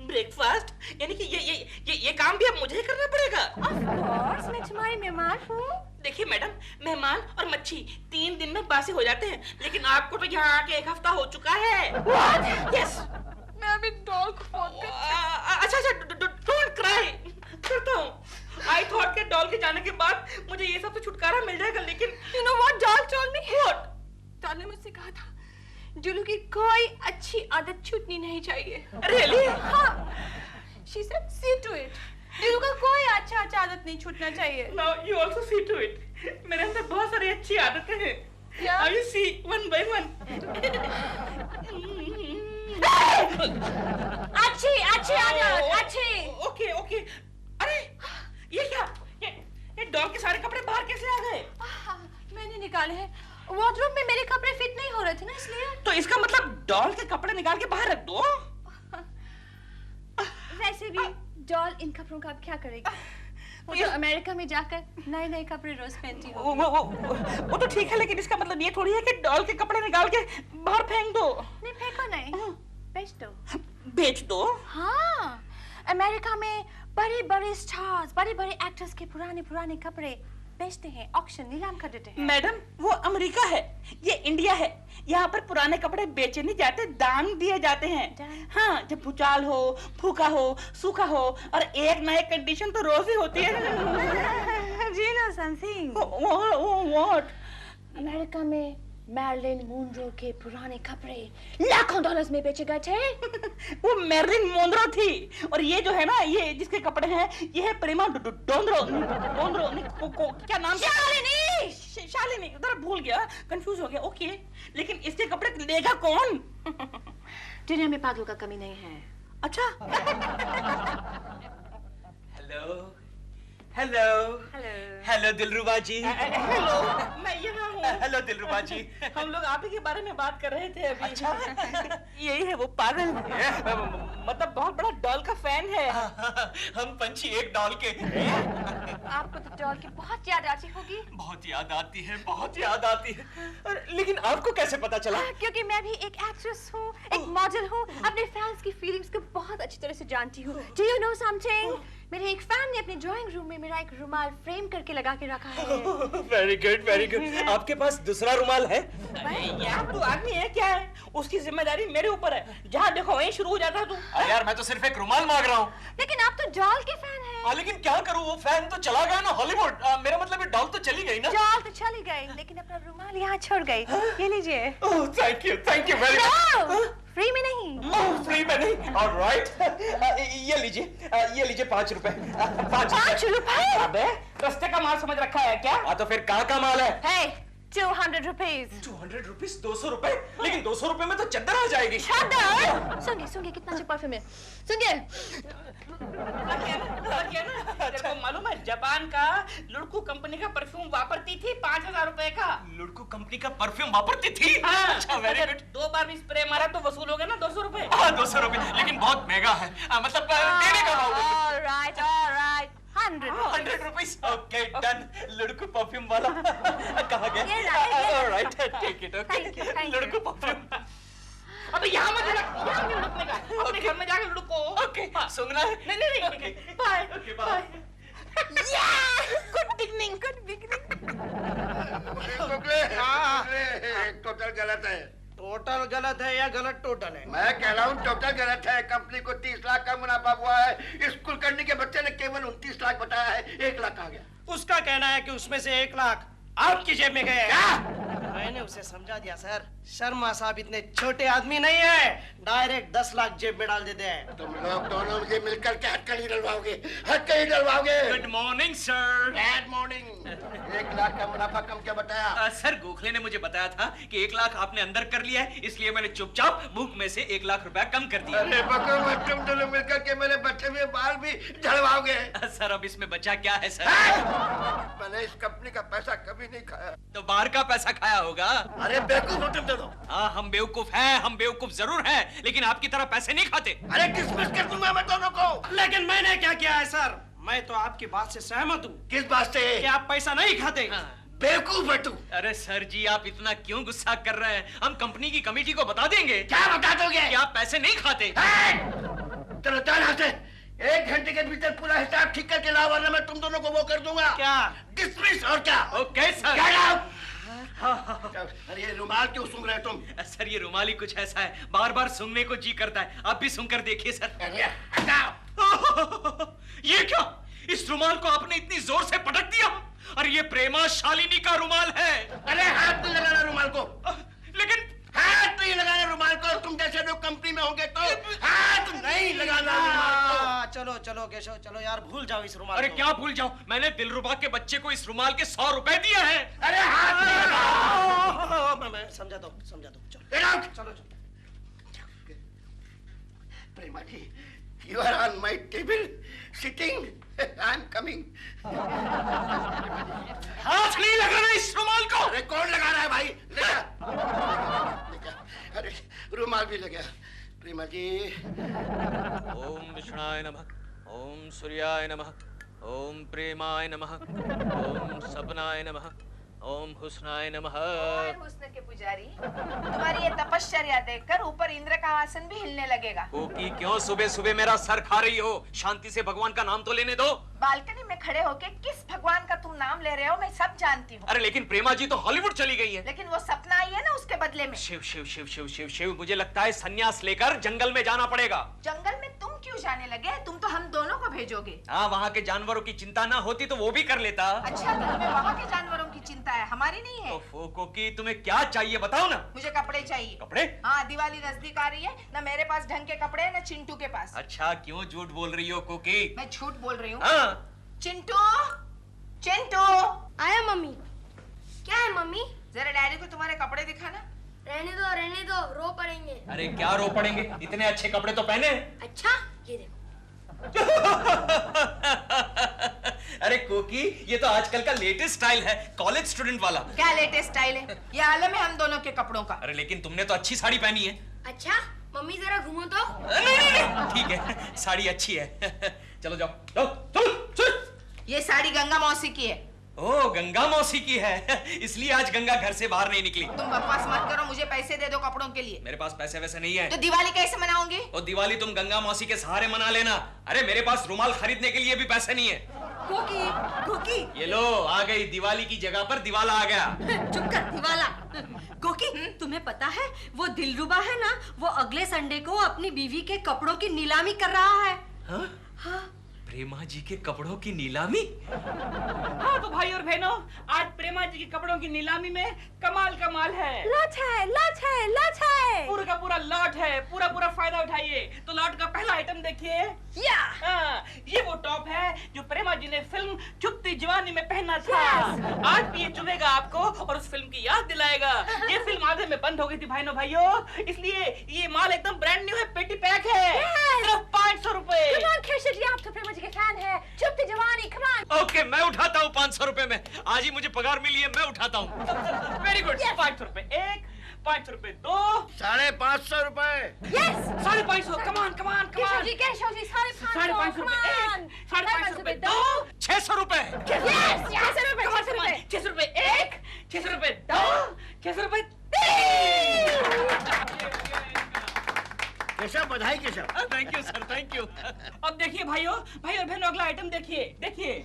ब्रेकफास्ट? यानी कि ये काम भी अब मुझे ही करना पड़ेगा? Of course, मैं तुम्हारी मेहमान हूँ। देखिए मैडम, मेहमान और मच्छी 3 दिन में बासी हो जाते हैं, लेकिन आपको तो यहाँ आके 1 हफ्ता हो चुका है। What? Yes. मैं अभी डॉल को फोन कर। अच्छा, डोंट क्राई। करता हूँ। I thought के डॉल के जाने के बाद मुझे ये सब तो छुटकारा मिल जाएगा, लेकिन You know what doll told me? What? Doll ने मुझसे कहा था, जुलू की कोई अच्छी आदत छूटनी नहीं चाहिए। Really? हाँ। She said, see to it. Julu का कोई अच्छा आदत नहीं छूटना चाहिए। Now you also see to it. मेरे अंदर बहुत सारी अच्छी आदतें हैं। क्या? Now you see one by one. अच्छी आदत, अच्छी। ओके। अरे ये क्या? ये डॉल के सारे कपड़े बाहर कैसे आ गए? मैंने निकाले हैं। वार्डरोब में मेरे कपड़े फिट नहीं हो रहे थे ना, इसलिए। तो इसका मतलब डॉल के कपड़े निकाल के बाहर रख दो। वैसे भी डॉल इन कपड़ों का अब क्या करेगी? वो तो अमेरिका में जाकर नए कपड़े रोज पहनती हो। वो तो ठीक है, लेकिन इसका मतलब ये थोड़ी है कि डॉल के कपड़े निकाल के बाहर फेंक दो। नहीं, फेंको नहीं, बेच दो। बेच दो? हाँ, अमेरिका में बड़े स्टार्स, बड़े एक्टर्स के पुराने कपड़े बेचते हैं, ऑक्शन, नीलाम कर देते हैं। मैडम, वो अमेरिका है, ये इंडिया है। यहाँ पर पुराने कपड़े बेचे नहीं जाते, दान दिए जाते हैं। हाँ, जब भूचाल हो, फूका हो, सूखा हो और एक ना एक कंडीशन तो रोज ही होती है। Do you know something? What? America में मैरिलिन मोनरो के पुराने कपड़े लाखों डॉलर्स में बेचे गए थे। वो मैरिलिन मोनरो थी, और ये जो है ना, ये जिसके कपड़े हैं, ये है प्रेमा डोंद्रो क्या नाम? शालिनी। जरा भूल गया, कंफ्यूज हो गया। ओके, लेकिन इसके कपड़े लेगा कौन? दुनिया में पागलों का कमी नहीं है। अच्छा। हेलो दिलरुबा जी। हेलो, मैं यहाँ हूँ। हेलो दिलरुबा जी। हम लोग आप ही के बारे में बात कर रहे थे अभी। अच्छा। यही है वो पागल, मतलब बहुत बड़ा डॉल का फैन है। हम पंछी एक डॉल के। आपको तो डॉल की बहुत याद आती होगी। बहुत याद आती है। लेकिन आपको कैसे पता चला? क्योंकि मैं भी एक एक्ट्रेस हूँ, एक मॉडल हूँ, अपने फैंस की फीलिंग्स को बहुत अच्छी तरह से जानती हूँ। Do you know something? मेरे एक फैन ने अपने ड्राइंग रूम में मेरा एक रुमाल फ्रेम करके लगा के रखा है। Very good very good. आपके पास दूसरा रुमाल है? यार तू आदमी है क्या है? उसकी जिम्मेदारी मेरे ऊपर है, जहाँ देखो वहीं शुरू हो जाता तू। यार मैं तो सिर्फ एक रुमाल मांग रहा हूँ। लेकिन आप तो डॉल के फैन हैं। लेकिन क्या करूँ, वो फैन तो चला गया ना हॉलीवुड। मेरा मतलब ये डॉल तो चली गई ना। डॉल तो चली गई, लेकिन अपना रुमाल यहाँ छोड़ गई। ये लीजिए। Thank you very much. Free में नहीं। फ्री में नहीं। ऑलराइट, ये लीजिए 5 रुपए। 5 रुपए? अबे रास्ते का माल समझ रखा है क्या? तो फिर कहाँ का माल है? Hey, 200 rupees। 200 रुपीस, 200 रुपए? लेकिन 200 रुपए में तो चद्दर आ जाएगी। चद्दर? सुनिए कितना अच्छा परफ्यूम है। सुनिए। तेरे को मालूम है जापान का लुड़कू कंपनी का परफ्यूम वापरती थी 5000 रुपए का। लुड़कू कंपनी का परफ्यूम वापरती थी? हाँ, अच्छा वेरी गुड। 2 बार भी स्प्रे मारा तो वसूल हो गया ना 200 रुपए। 200 रुपए, लेकिन बहुत महंगा है। मतलब देने का भाव। All right, 100 rupees. Okay done. लुड़कू परफ्यूम वाला कहाँ गया? ये रहा। Alright, take it. Thank you। लुड़कू परफ्यूम। अबे यहाँ मत लुढ़कने का, अपने घर में जाकर लुढ़को। ओके, सूंघना है? नहीं, bye. Okay bye. Good beginning, good beginning। Total गलत है। टोटल गलत है या गलत टोटल है? मैं कह रहा हूँ टोटल गलत है। कंपनी को 30 लाख का मुनाफा हुआ है। स्कूल करने के बच्चे ने केवल 29 लाख बताया है। 1 लाख आ गया। उसका कहना है कि उसमें से 1 लाख आपकी जेब में गए। क्या? मैंने उसे समझा दिया सर। शर्मा साहब इतने छोटे आदमी नहीं है, डायरेक्ट 10 लाख जेब में डाल देते हैं। तुम लोग दोनों मुझे मिलकर के हथकड़ी डलवाओगे, हथकड़ी डलवाओगे। Good morning sir. Bad morning. 1 lakh का मुनाफा कम क्या बताया? सर गोखले ने मुझे बताया था कि 1 लाख आपने अंदर कर लिया है, इसलिए मैंने चुपचाप बुक में से 1 लाख रुपया कम कर दिया। अरे बकरो मत, तुम दोनों मिलकर के मेरे बच्चे में बाल भी झड़वाओगे। सर अब इसमें बचा क्या है सर? मैंने इस कंपनी का पैसा कभी नहीं खाया। तो बाहर का पैसा खाया होगा। अरे बेवकूफ हो तुम दोनों। हाँ हम बेवकूफ हैं, हम बेवकूफ जरूर हैं, लेकिन आपकी तरह पैसे नहीं खाते। अरे डिसमिस कर दूंगा मैं दोनों को। लेकिन मैंने क्या किया है सर? मैं तो आपकी बात से सहमत हूँ किस बात से? कि आप पैसा नहीं खाते। बेवकूफ है तू। अरे सर जी आप इतना क्यों गुस्सा कर रहे हैं? हम कंपनी की कमेटी को बता देंगे। क्या बता दोगे? कि आप पैसे नहीं खाते। चलो चल यहाँ से। 1 घंटे के भीतर पूरा हिसाब ठीक करके लाओ, वरना मैं तुम दोनों को वो कर दूंगा। क्या? डिसमिस। और क्या? Okay sir. अरे ये रुमाल क्यों सूंघ रहे तुम? सर ये रुमाल ही कुछ ऐसा है, बार बार सूंघने को जी करता है। आप भी सूंघ कर देखिए सर। ये क्या? इस रुमाल को आपने इतनी जोर से पटक दिया? अरे ये प्रेमा शालिनी का रुमाल है। अरे हाथ नहीं लगाना रुमाल को। लेकिन हाथ नहीं लगाना रुमाल को। तुम जैसे लोग कंपनी में होंगे तो हाथ नहीं लगाना रुमाल को। चलो चलो केशव, चलो यार भूल जाओ इस रुमाल अरे को। क्या भूल जाओ? मैंने दिलरुबा के बच्चे को इस रुमाल के 100 रुपए दिए हैं। अरे हाथ नहीं लगाना। मैं समझा दो चलो। Get out! चलो प्रेमा जी, you are on my table sitting. I'm coming. हाथ नहीं लगाना इस रुमाल को। अरे कौन लगा रहा है भाई? ले जा। अरे रुमाल भी लगा। प्रेमा जी। ओम विष्णाय नमः, ओम सूर्याय नमः, ओम प्रेमाय नमः, ओम सपनाय नमः, ओम हुस्नाय नमः। हुस्न के पुजारी, तुम्हारी ये तपश्चर्या देखकर ऊपर इंद्र का आसन भी हिलने लगेगा। कोकी क्यों सुबह सुबह मेरा सर खा रही हो? शांति से भगवान का नाम तो लेने दो। बालकनी में खड़े होके किस भगवान का तुम नाम ले रहे हो मैं सब जानती हूँ। अरे लेकिन प्रेमा जी तो हॉलीवुड चली गई है। लेकिन वो सपना आई है ना उसके बदले में। शिव शिव शिव शिव शिव शिव, मुझे लगता है सन्यास लेकर जंगल में जाना पड़ेगा। जंगल में तुम क्यों जाने लगे? तुम तो हम दोनों को भेजोगे। हाँ वहाँ के जानवरों की चिंता ना होती तो वो भी कर लेता। अच्छा तो तुम्हें वहाँ के जानवरों की चिंता है, हमारी नहीं है। ओफो कोकी, तुम्हें क्या चाहिए बताओ ना। मुझे कपड़े चाहिए। कपड़े? हाँ दिवाली नजदीक आ रही है, ना मेरे पास ढंग के कपड़े ना चिंटू के पास। अच्छा क्यों झूठ बोल रही हो कोकी? मैं झूठ बोल रही हूँ। हाँ चिंटू, चिंटू। आया मम्मी। क्या है मम्मी? जरा डैडी को तुम्हारे कपड़े दिखाना। रहने दो, रो पड़ेंगे। अरे क्या रो पड़ेंगे, इतने अच्छे कपड़े तो पहने। अच्छा ये देखो। अरे कोकी ये तो आजकल का लेटेस्ट स्टाइल है, कॉलेज स्टूडेंट वाला। क्या लेटेस्ट स्टाइल है? ये आलम है हम दोनों के कपड़ों का। अरे लेकिन तुमने तो अच्छी साड़ी पहनी है। अच्छा मम्मी जरा घूमो तो। नहीं, ठीक है साड़ी अच्छी है। चलो जाओ, चलो चलो चलो। ये साड़ी गंगा मौसी की है। ओ, गंगा मौसी की है, इसलिए आज गंगा घर से बाहर नहीं निकली। तुम बकवास मत करो, मुझे पैसे दे दो कपड़ों के लिए। मेरे पास पैसे वैसे नहीं है। तो दिवाली कैसे मनाओगे? और दिवाली तुम गंगा मौसी के सहारे मना लेना। अरे मेरे पास रुमाल खरीदने के लिए भी पैसे नहीं है। कोकी, कोकी। ये लो, आ गई दिवाली की जगह पर दिवाला आ गया। चुप कर दिवाला। कोकी, तुम्हें पता है वो दिलरुबा है ना, वो अगले संडे को अपनी बीवी के कपड़ों की नीलामी कर रहा है। हाँ? हाँ। प्रेमा जी के कपड़ों की नीलामी? हाँ तो भाई और बहनों, आज प्रेमा जी के कपड़ों की नीलामी में कमाल है। लॉट है। पूरा का पूरा लॉट है, पूरा फायदा उठाइए। तो लॉट का पहला आइटम देखिए। ये वो टॉप है जो प्रेमा जी ने फिल्म चुपती जवानी में पहना था। आज भी ये चुभेगा आपको और उस फिल्म की याद दिलाएगा। ये फिल्म आधे में बंद हो गई थी भाइयों, इसलिए ये माल एकदम ब्रांड न्यू है, पेटी पैक है। सिर्फ 500 रुपए। आप तो प्रेमा जी के फैन है। चुपती जवानी, come on। ओके, मैं उठाता हूँ 500 रुपए में। आज ही मुझे पगार मिली है, मैं उठाता हूँ। Very good. 500 रुपए एक, 500 रुपए दो, 550 रुपए। Yes। 550। Come on. Keshav ji 550 रुपए एक, 550 रुपए दो, 600 रुपए। Yes, 600 रुपए। 600 रुपए एक, 600 रुपए दो, 600 रुपए तीन। केशव, बधाई Keshav. Thank you sir, thank you. अब देखिए भाई और बहनों, अगला आइटम देखिए।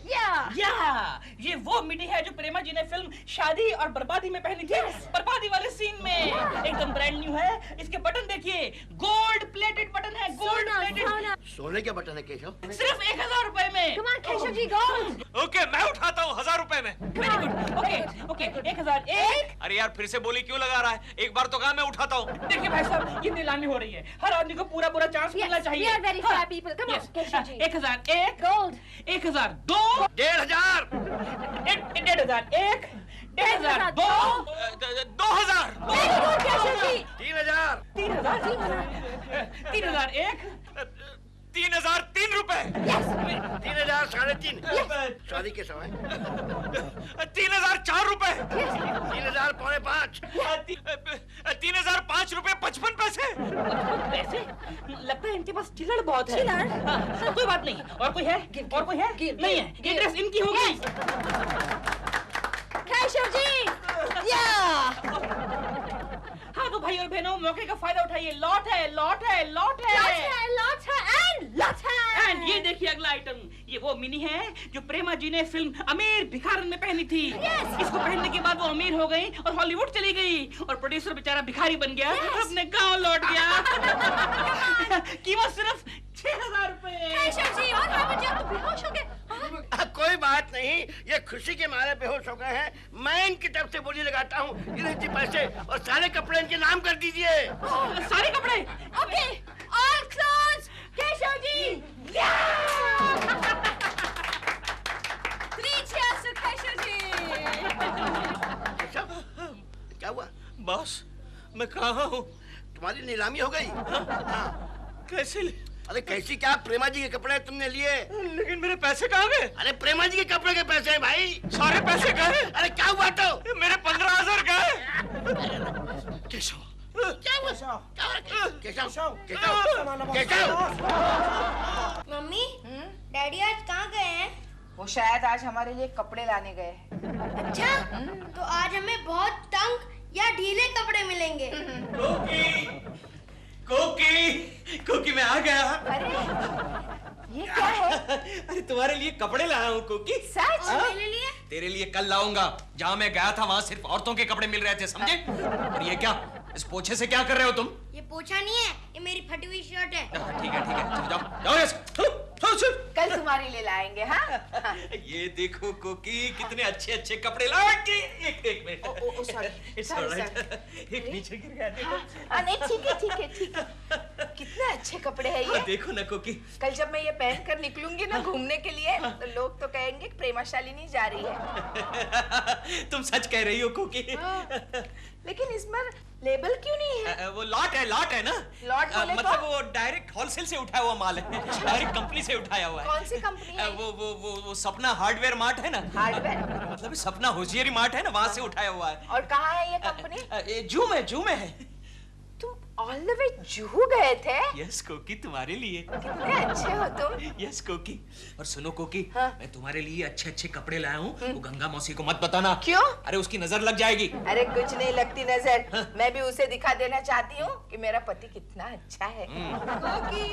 या ये वो मिडी है जो प्रेमा जी ने फिल्म शादी और बर्बादी में पहनी थी। बर्बादी वाले सीन में एकदम ब्रांड न्यू है। इसके बटन देखिए, गोल्ड प्लेटेड बटन है, गोल्ड प्लेटेड। सोने के बटन है केशव। सिर्फ 1000 रुपए में। Come on, Keshav ji, gold। Okay, मैं उठाता हूँ 1000 रुपए में। Very good. ओके 1001। अरे यार, फिर से बोली क्यों लगा रहा है? एक बार तो कहा मैं उठाता हूँ। देखिए भाई साहब, ये नीलामी हो रही है, हर आदमी को पूरा चांस मिलना चाहिए। We are very fair people. Come on, Keshav ji. 1001 Gold। 1002 1500 1501 1502 2000 Very good, Keshav ji. 3000 3001 3003 रुपए। 3000 3.5 शादी के समय 3004 रुपए। 3000 पौने 5 3005 रुपए 55 पैसे। पैसे लगता है इनके पास चिल्लड़ बहुत है। चिल्लड़? हाँ, कोई बात नहीं। और कोई है? नहीं है। ये ड्रेस इनकी होगी। केशव जी। हाँ तो भाई और बहनों, मौके का फायदा उठाइए। लॉट है। एंड ये देखिए अगला आइटम, ये वो मिनी है जो प्रेमा जी ने फिल्म अमीर भिखारन में पहनी थी। इसको पहनने के बाद वो अमीर हो गई और हॉलीवुड चली गई और प्रोड्यूसर बेचारा भिखारी बन गया और अपने गांव लौट गया। कीमत सिर्फ 6000 रुपए। केशव जी, और आप बेहोश हो गए। कोई बात नहीं, ये खुशी के मारे बेहोश हो गए हैं। मैं इनकी तरफ से बोली लगाता हूँ, इनके पैसे और सारे कपड़े इनके नाम कर दीजिए। सारे कपड़े? Okay, all clothes Keshav ji. 3 cheers to Keshav ji. Keshav, क्या हुआ? बॉस, मैं कहाँ हूँ? तुम्हारी नीलामी हो गई। कैसे? अरे कैसी क्या, प्रेमा जी के कपड़े तुमने लिए। लेकिन मेरे पैसे कहाँ गए? अरे प्रेमा जी के कपड़े के पैसे हैं भाई। सारे पैसे गए? अरे क्या हुआ तो? मेरे 15000 गए। केशव, क्या हुआ? केशव। मम्मी, डैडी आज कहाँ गए हैं? वो शायद आज हमारे लिए कपड़े लाने गए हैं। अच्छा, तो आज हमें बहुत तंग या ढीले कपड़े मिलेंगे। कोकी मैं आ गया। अरे ये क्या है? अरे तुम्हारे लिए कपड़े लाया हूँ कोकी। सच? और मेरे लिए? तेरे लिए कल लाऊंगा। जहाँ मैं गया था वहाँ सिर्फ औरतों के कपड़े मिल रहे थे, समझे? और ये क्या, इस पोछे से क्या कर रहे हो तुम? ये पोछा नहीं है, ये मेरी फटी हुई शर्ट है। ठीक है, जाओ। कल तुम्हारे लिए लाएंगे। हाँ। ये देखो कोकी, कितने अच्छे कपड़े लाए। एक मिनट। It's all right. एक नीचे गिर गया, देखो। नहीं, ठीक है। कितने अच्छे कपड़े हैं ये। देखो ना कोकी। कल जब मैं ये पहन कर निकलूंगी ना घूमने के लिए, तो लोग तो कहेंगे प्रेमा शालिनी जा रही है। तुम सच कह रही हो कोकी। लेकिन इसमें लेबल क्यों नहीं है? वो लॉट है ना। लॉट बोले मतलब तो? वो डायरेक्ट होलसेल से उठाया हुआ माल है, डायरेक्ट कंपनी से उठाया हुआ है। कौन सी कंपनी है? वो सपना हार्डवेयर मार्ट है ना। हार्डवेयर? मतलब सपना होशियारी मार्ट है ना, वहाँ से उठाया हुआ है। और कहाँ है ये कंपनी? जू में है। तुम ऑल द वे जुहू गए थे? यस कोकी, तुम्हारे लिए। कितने अच्छे हो तुम। यस कोकी। और सुनो कोकी, हाँ? मैं तुम्हारे लिए अच्छे अच्छे कपड़े लाया हूँ। वो गंगा मौसी को मत बताना। क्यों? अरे उसकी नजर लग जाएगी। अरे कुछ नहीं लगती नजर। मैं भी उसे दिखा देना चाहती हूँ कि मेरा पति कितना अच्छा है। कोकी,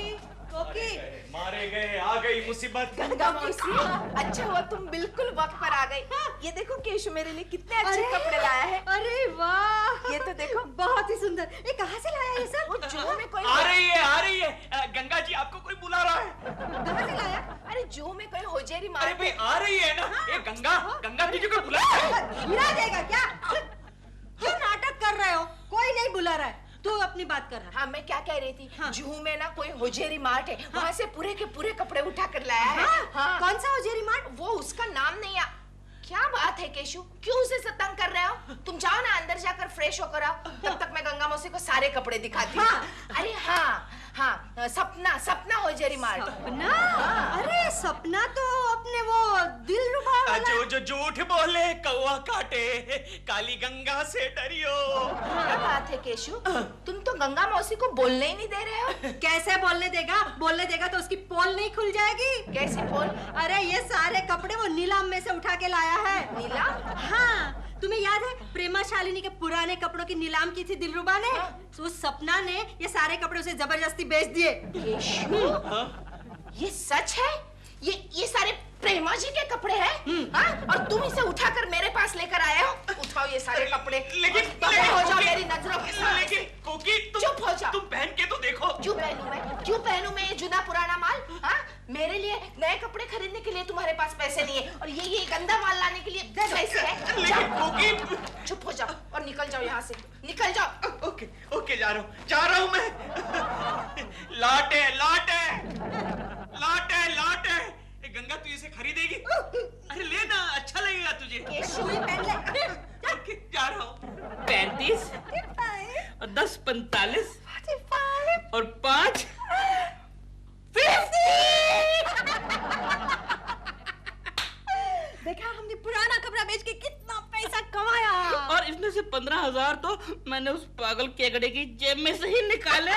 कोकी। मारे गए, आ गई मुसीबत। गंगा मौसी, अच्छा हुआ तुम बिल्कुल वक्त पर आ गई। ये देखो केशु मेरे लिए कितने अच्छे कपड़े लाया है। अरे वाह, ये तो देखो बहुत ही सुंदर। ये कहाँ से लाया ये सब? वो जुहू में कोई आ रही है। गंगा जी आपको कोई बुला रहा है। कहाँ से लाया? अरे जुहू में कोई होजेरी अरे मार। भाई आ रही है ना। ये गंगा जी को बुला रहा है। बुला देगा क्या? क्यों नाटक कर रहे हो? कोई नहीं बुला रहा है, तू अपनी बात कर। हाँ, मैं क्या कह रही थी, जुहू में ना कोई होजेरी मार्ट है, वहाँ से पूरे के पूरे कपड़े उठा कर लाया है। हाँ। कौन सा होजेरी मार्ट? वो उसका नाम नहीं क्या बात है केशु, क्यों उसे तंग कर रहे हो? तुम जाओ ना अंदर जाकर फ्रेश होकर आओ, तब तक मैं गंगा मौसी को सारे कपड़े दिखाती हूँ। अरे हाँ, सपना होजेरी मार्ट। सपना? अरे सपना तो अपने वो दिलरुबा वाला। जो झूठ बोले कौवा काटे, काली गंगा से डरियो। क्या बात है केशु, तुम तो गंगा मौसी को बोलने ही नहीं दे रहे हो। कैसे बोलने देगा? बोलने देगा तो उसकी पोल नहीं खुल जाएगी। कैसी पोल? अरे ये सारे कपड़े वो नीलाम में से उठा के लाया है। नीलाम? हाँ, तुम्हें याद है प्रेमा शालिनी के पुराने कपड़ों की नीलाम की थी दिलरुबा ने? तो उस सपना ने ये सारे कपड़े उसे जबरदस्ती बेच दिए। ये सच है? ये सारे प्रेमा जी के कपड़े हैं? हाँ? और तुम इसे उठाकर मेरे पास लेकर आए हो? उठाओ ये सारे कपड़े। लेकिन हो जाओ मेरी नजरों के सामने। लेकिन कोकी चुप हो जाओ। तुम पहन के तो देखो। क्यों पहनूं मैं ये जुना पुराना माल? हाँ? मेरे लिए नए कपड़े खरीदने के लिए तुम्हारे पास पैसे नहीं है, और ये गंदा माल लाने के लिए पैसे है। लेकिन कोकी चुप हो जाओ और निकल जाओ यहाँ से, निकल जाओ। ओके जा रहा हूँ मैं। लाटे गंगा तू इसे खरीदेगी? अरे ले ना, अच्छा लगेगा तुझे। ओके जा रहा हूँ। 35 और 10 45 और 5 देखा हमने पुराना कपड़ा बेच के कितना पैसा कमाया। और इसमें से 15,000 तो मैंने उस पागल केकड़े की जेब में से ही निकाले।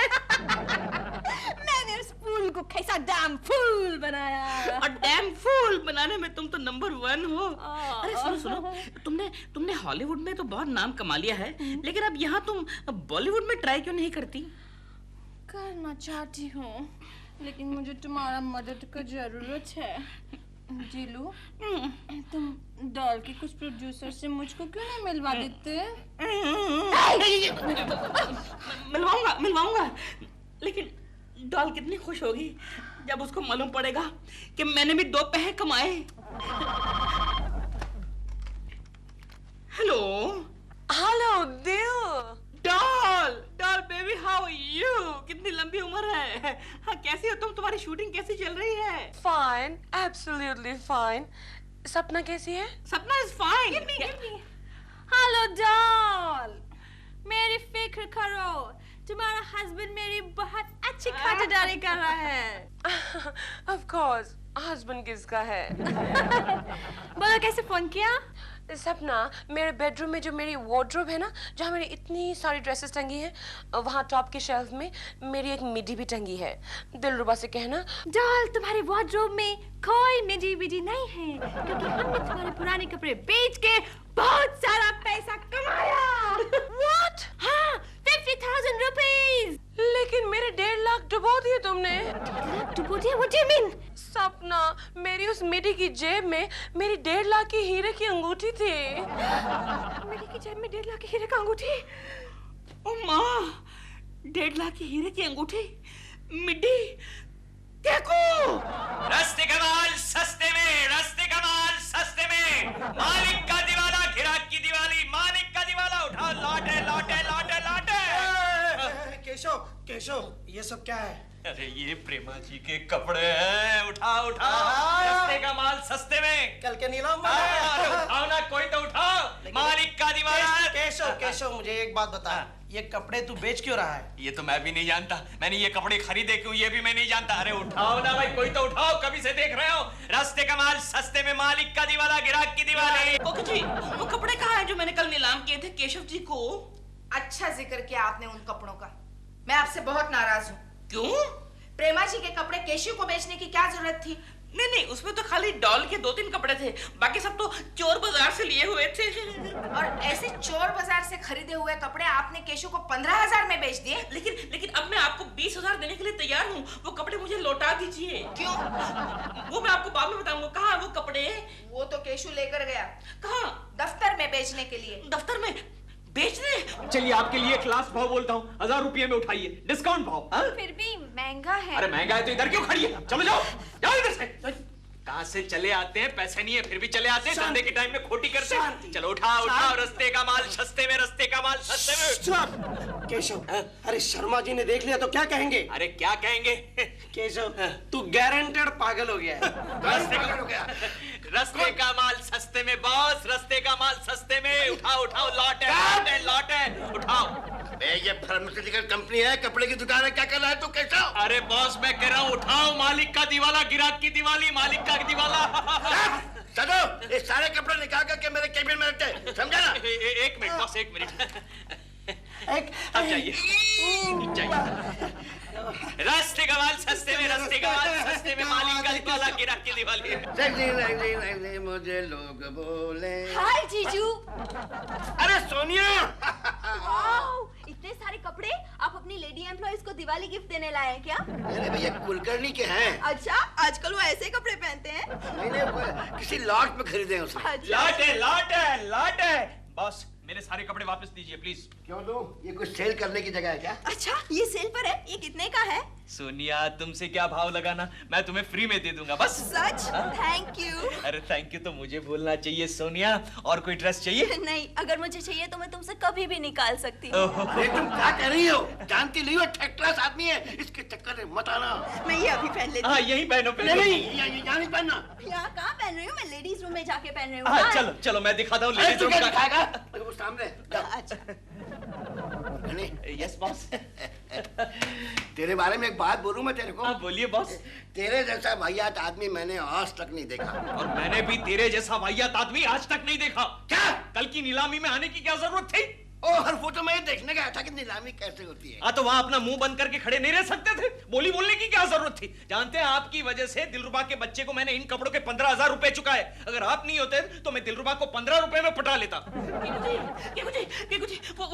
मैंने उस फूल को कैसा डैम फूल बनाया। और डैम फूल बनाने में तुम तो नंबर 1 हो। अरे सुनो, तुमने हॉलीवुड में तो बहुत नाम कमा लिया है, लेकिन अब यहाँ तुम बॉलीवुड में ट्राई क्यों नहीं करती? करना चाहती हूँ, लेकिन मुझे तुम्हारा मदद की जरूरत है। जीलू, तुम डॉल के कुछ प्रोड्यूसर से मुझको क्यों नहीं मिलवा देते? मिलवाऊंगा, लेकिन डॉल कितनी खुश होगी जब उसको मालूम पड़ेगा कि मैंने भी 2 पैसे कमाए। हेलो दिल। Doll baby, how are you? कितनी लंबी उम्र है। हाँ, कैसी हो तुम? तुम्हारी शूटिंग कैसी चल रही है? Fine, absolutely fine. सपना कैसी है? सपना इज फाइन। हेलो डॉल, मेरी फिक्र करो, तुम्हारा हस्बैंड मेरी बहुत अच्छी खातिरदारी कर रहा है। Of course, husband किसका है? बोलो कैसे फोन किया? सपना, मेरे बेडरूम में जो मेरी वार्डरोब है ना, जहाँ मेरी इतनी सारी ड्रेसेस टंगी हैं, वहाँ टॉप के शेल्फ में मेरी एक मिडी भी टंगी है। दिलरुबा से कहना। डॉल, तुम्हारी वार्डरोब में कोई मिडी विडी नहीं है, क्योंकि हमने तुम्हारे पुराने कपड़े बेच के बहुत सारा पैसा कमाया। What? हाँ, 50,000 रुपीस। लेकिन मेरे 1.5 लाख डुबो दिए तुमने। डुबो दिए? What do you mean? सपना, मेरी उस मिडी की जेब में मेरी 1.5 लाख की हीरे की अंगूठी थी। मिडी की जेब में 1.5 लाख की हीरे की अंगूठी? ओ माँ, 1.5 लाख की हीरे की अंगूठी, मिडी, देखो। रस्ते का माल सस्ते में, मालिक का दिवाला, घिराक की दिवाली, मालिक का दिवाला, उठा लाटे। केशव, ये सब क्या है? अरे ये प्रेमा जी के कपड़े हैं, उठा रस्ते का माल सस्ते में। कल के नीलाम में। अरे उठाओ ना, कोई तो उठाओ। मालिक का दिवाला। केशव, मुझे एक बात बता, ये कपड़े तू बेच क्यों रहा है? ये तो मैं भी नहीं जानता, मैंने ये कपड़े खरीदे क्यों ये भी मैं नहीं जानता। अरे उठाओ ना भाई, कोई तो उठाओ, कभी से देख रहे हो। रस्ते का माल सस्ते में, मालिक का दिवाला, गिराक की दिवाली। कोकी जी, वो कपड़े कहाँ हैं जो मैंने कल नीलाम किए थे केशव जी को? अच्छा जिक्र किया आपने उन कपड़ों का। मैं आपसे बहुत नाराज हूँ। क्यों? प्रेमा जी के कपड़े केशव को बेचने की क्या जरूरत थी? नहीं, उसमें तो खाली डॉल के 2-3 कपड़े थे, बाकी सब तो चोर बाजार से लिए हुए थे। और ऐसे चोर बाजार से खरीदे हुए कपड़े आपने केशव को 15,000 में बेच दिए। लेकिन अब मैं आपको 20,000 देने के लिए तैयार हूँ। वो कपड़े मुझे लौटा दीजिए। क्यों? वो मैं आपको बाद में बताऊंगा। कहाँ वो कपड़े? वो तो केशव लेकर गया। कहाँ? दफ्तर में बेचने के लिए। दफ्तर में बेचने? चलिए आपके लिए क्लास भाव बोलता हूँ, 1000 रुपये में उठाइए, डिस्काउंट भाव। हाँ? फिर भी महंगा है। अरे महंगा है तो इधर क्यों खड़ी है? चलो जाओ, जाओ इधर से। कहाँ से चले आते हैं, पैसे नहीं है फिर भी चले आते हैं, धंधे के टाइम में खोटी करते हैं। चलो उठाओ, रस्ते का माल सस्ते में, रस्ते का माल सस्ते में। केशव, अरे शर्मा जी ने देख लिया तो क्या कहेंगे? अरे क्या कहेंगे? केशव, तू गारंटेड पागल हो गया है। रस्ते का माल सस्ते में बॉस, रस्ते का माल सस्ते में। उठाओ, लॉट है, उठाओ। ये फार्मास्यूटिकल कंपनी है, कपड़े की दुकान है, क्या कर रहा है तू केशव? अरे बॉस मैं कह रहा हूँ उठाओ, मालिक का दिवाला, गिराक की दिवाली, मालिक का दिवाला। चलो ये सारे कपड़े निकाल करके मेरे केबिन में रखते, समझा ना? एक मिनट बॉस, एक मिनट। अब जाइए। रस्ते का माल सस्ते में, रस्ते का माल सस्ते में, मालिक का दिवाला, गिराक की दिवाली। मुझे लोग बोले। हाय जीजू। अरे सोनिया। इतने सारे कपड़े आप अपनी लेडी एम्प्लॉइज को दिवाली गिफ्ट देने लाए हैं क्या? अरे भैया कुलकर्णी के हैं। अच्छा, आजकल वो ऐसे कपड़े पहनते हैं? नहीं, किसी लॉट में खरीदे हैं उसने। अच्छा। लॉट है। बॉस मेरे सारे कपड़े वापस दीजिए प्लीज। क्यों दूं? ये कुछ सेल करने की जगह है क्या? अच्छा, ये सेल पर है? ये कितने का है? सोनिया तुमसे क्या भाव लगाना, मैं तुम्हें फ्री में दे दूंगा बस। सच? Thank you. अरे थैंक यू तो मुझे बोलना चाहिए सोनिया। और कोई ड्रेस चाहिए? नहीं, अगर मुझे चाहिए तो मैं तुमसे कभी भी निकाल सकती हूँ। अरे तुम क्या कह रही हो? जानती नहीं हो थर्ड क्लास आदमी है, इसके चक्कर में मत आना। मैं ये अभी पहन लेती हूँ। हाँ यही पहनो। नहीं, यहाँ नहीं पहनना। यहाँ कहाँ पहन रही हूँ? मैं लेडीज रूम में जाके पहन रही हूँ। हाँ चलो मैं दिखाता हूँ लेडीज रूम का। दिखाएगा वो सामने। अच्छा। Yes boss. तेरे बारे में एक बात बोलूं मैं तेरे को? हाँ बोलिए बॉस। तेरे जैसा वाहियात आदमी मैंने आज तक नहीं देखा। और मैंने भी तेरे जैसा वाहियात आदमी आज तक नहीं देखा। क्या? कल की नीलामी में आने की क्या जरूरत थी? और वो तो मैं देखने गया था कि नीलामी कैसे होती है। हाँ तो वहाँ अपना मुंह बंद करके खड़े नहीं रह सकते थे? बोलने की क्या जरूरत थी? जानते हैं आपकी वजह से दिलरुबा के बच्चे को मैंने इन कपड़ों के 15,000 रुपए चुकाए। अगर आप नहीं होते तो मैं दिलरुबा को 15 रुपए में पटा लेता। वो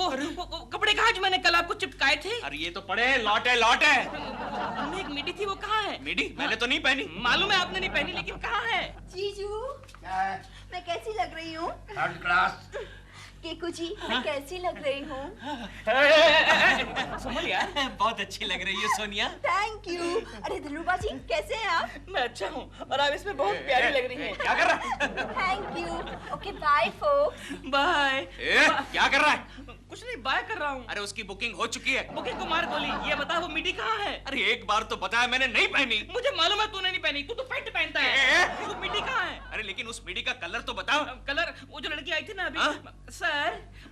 कपड़े कहाँ जो मैंने कल आपको चिपकाए थे? अरे ये तो पड़े हैं, लॉट है। उनमें एक मिडी थी, वो कहाँ है? मिडी? मैंने तो नहीं पहनी। मालूम है आपने नहीं पहनी, लेकिन कहाँ है? जीजू, क्या है? मैं कैसी लग रही हूँ? Third class. केकू जी, मैं कैसी लग रही हूँ? समझ यार, बहुत अच्छी लग रही है सोनिया। Thank you. अरे दिलरुबा जी, कैसे हैं आप? मैं अच्छा हूँ और आप इसमें बहुत प्यारी लग रही हैं। क्या कर रहा है? Thank you. Okay bye folks. Bye. क्या कर रहा है? कुछ नहीं, बाय कर रहा हूँ। अरे उसकी बुकिंग हो चुकी है। बुकिंग को मार गोली। ये बता वो मिडी कहाँ है? अरे एक बार तो बताया मैंने नहीं पहनी। मुझे मालूम है तूने नहीं पहनी, तू तो पैंट पहनता है। वो मिडी कहाँ है? अरे लेकिन उस मिडी का कलर तो बताओ। कलर? वो जो लड़की आई थी ना अभी। सर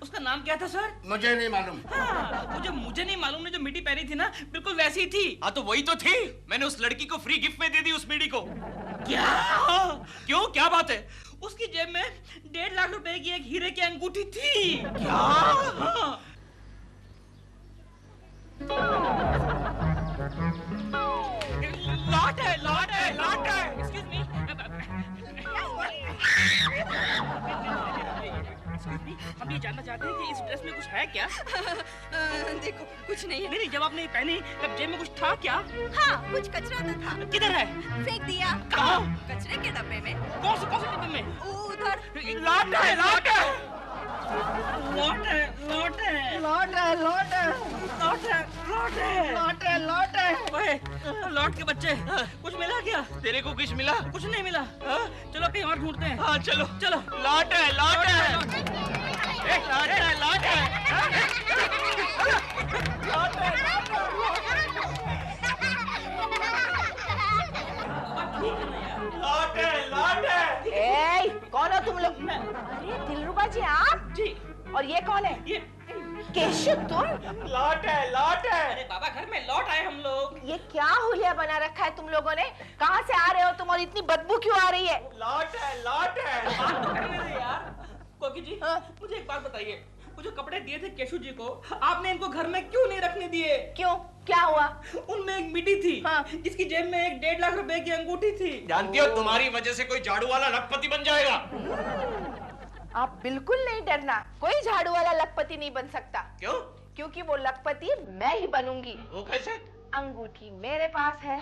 उसका नाम क्या था सर? मुझे नहीं मालूम। हाँ, मुझे नहीं मालूम ने जो मिडी पहनी थी ना बिल्कुल वैसी ही थी। हाँ तो वही तो थी। मैंने उस लड़की को फ्री गिफ्ट में दे दी उस मिडी को। क्या? क्यों, क्या बात है? उसकी जेब में 1.5 लाख रुपए की एक हीरे की अंगूठी थी। क्या? हाँ। लॉट है। Excuse me. हम ये जानना चाहते हैं कि इस ड्रेस में कुछ है क्या? देखो, कुछ नहीं है। नहीं, जब आपने पहनी तब जेब में कुछ था क्या? हाँ, कुछ कचरा तो था। किधर है? फेंक दिया। कहाँ? कचरे के डब्बे में। कौन से डब्बे में? उधर। लॉट है। ओए, लॉट के बच्चे, कुछ मिला क्या? तेरे को कुछ मिला? कुछ नहीं मिला। चलो कहीं और ढूंढते हैं। हाँ चलो। लॉट है। कौन हो तुम लोग? अरे दिलरुबा जी आप? जी। और ये कौन है? ये केशव तुम? लॉट है। अरे बाबा घर में लौट आए हम लोग। ये क्या हुलिया बना रखा है तुम लोगों ने? कहाँ से आ रहे हो तुम और इतनी बदबू क्यों आ रही है? लॉट है। बात तो करने दे यार। कोकी जी, मुझे एक बात बताइए, जो कपड़े दिए थे केशु जी को, आपने इनको घर में क्यों नहीं रखने दिए? क्यों, क्या हुआ? उनमें एक मिट्टी थी, हाँ। जिसकी जेब में एक 1.5 लाख रुपए की अंगूठी थी। जानती हो तुम्हारी वजह से कोई झाड़ू वाला लखपति बन जाएगा। आप बिल्कुल नहीं डरना, कोई झाड़ू वाला लखपति नहीं बन सकता। क्यों? क्योंकि वो लखपति मैं ही बनूंगी। वो कैसे? अंगूठी मेरे पास है।